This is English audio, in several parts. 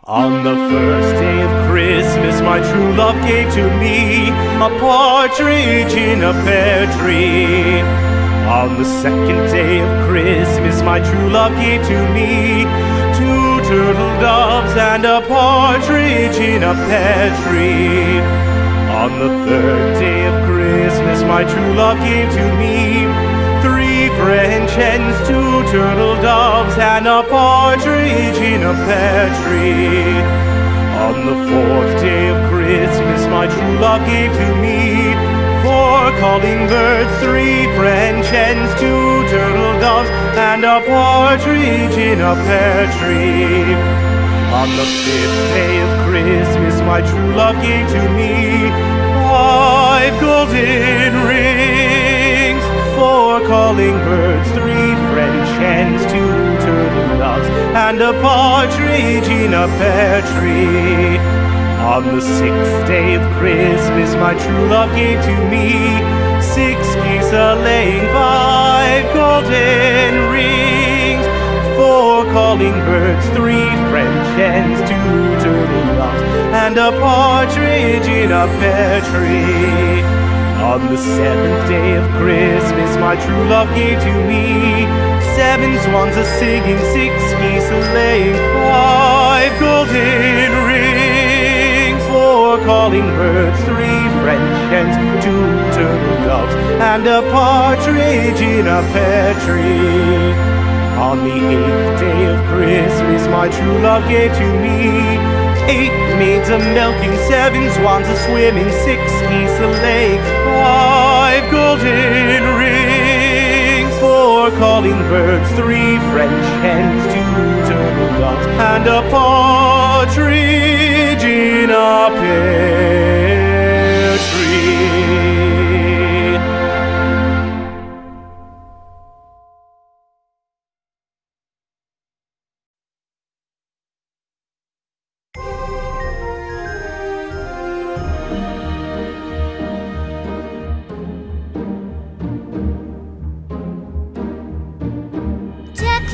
On the first day of Christmas, my true love gave to me a partridge in a pear tree. On the second day of Christmas, my true love gave to me two turtle doves and a partridge in a pear tree. On the third day of Christmas, my true love gave to me three French hens, two turtle doves, and a partridge in a pear tree. On the fourth day of Christmas, my true love gave to me four calling birds, three French hens, two turtle doves, and a partridge in a pear tree. On the fifth day of Christmas, my true love gave to me five golden rings, four calling birds, three French hens, two turtle doves, and a partridge in a pear tree. On the sixth day of Christmas, my true love gave to me six geese a-laying, five golden rings, four calling birds, three French hens, two turtle doves, and a partridge in a pear tree. On the seventh day of Christmas, my true love gave to me seven swans a-singing, six geese a-laying, five golden rings, four calling birds, three French hens, two turtle doves, and a partridge in a pear tree. On the eighth day of Christmas, my true love gave to me eight maids a-milking, seven swans a-swimming, six geese a-laying, five golden rings, four calling birds, three French hens, two turtle doves, and a partridge in a pear tree.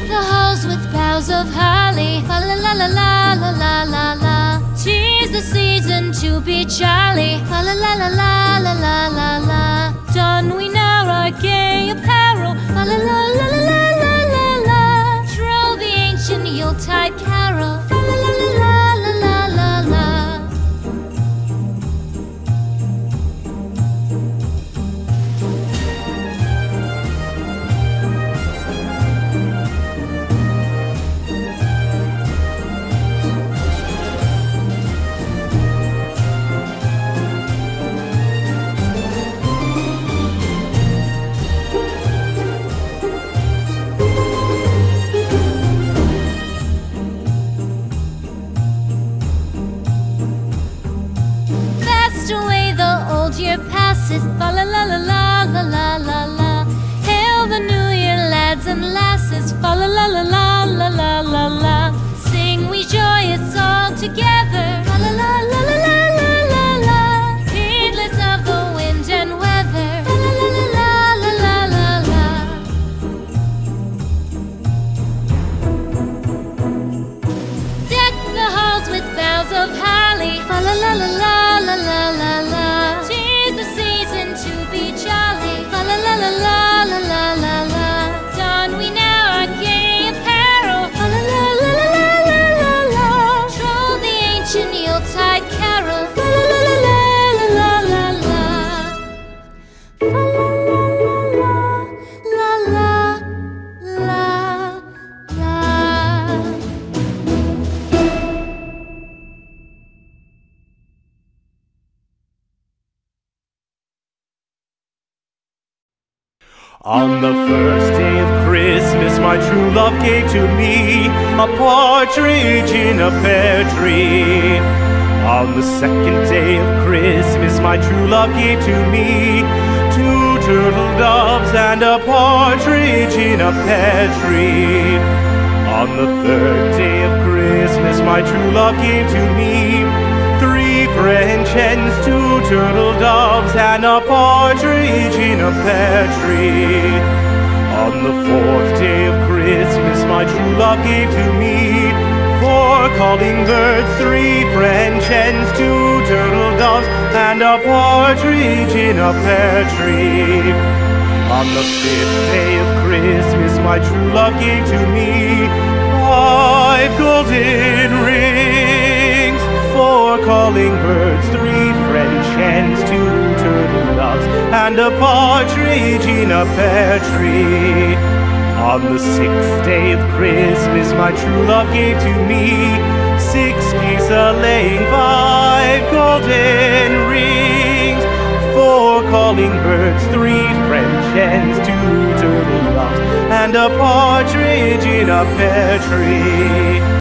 The halls with boughs of holly, fa la la la la la la la la. 'Tis the season to be jolly, fa la la la la la la la la. Don we now our gay apparel, fa la la la la la la la la. Troll the ancient Yuletide carol, fa la la la la la la la la. Year passes, fa la la la la la la la la. Hail the new year, lads and lasses, fa la la la la la la la la. Sing we joyous all together, fa la la la la la la la la. Heedless of the wind and weather, fa la la la la la la la la. Deck the halls with boughs of holly, fa la la la la la la la la. To be jolly, fa la la la la la la la la. Don we now our gay apparel, fa la la la la la la la la. Troll the ancient Yuletide carol, fa la la la la la la la la. Fa la la la la la la. On the first day of Christmas, my true love gave to me a partridge in a pear tree. On the second day of Christmas, my true love gave to me two turtle doves and a partridge in a pear tree. On the third day of Christmas, my true love gave to me three French hens, two turtle doves, and a partridge in a pear tree. On the fourth day of Christmas, my true love gave to me four 4 calling birds, 3 French hens, 2 turtle doves, and a partridge in a pear tree. On the 5th day of Christmas, my true love gave to me 5 golden rings, 4 calling birds, 3 French hens, 2 turtle doves, and a partridge in a pear tree. On the 6th day of Christmas, my true love gave to me 6 geese a-laying, 5 golden rings, 4 calling birds, 3 French hens, 2 turtle doves, and a partridge in a pear tree.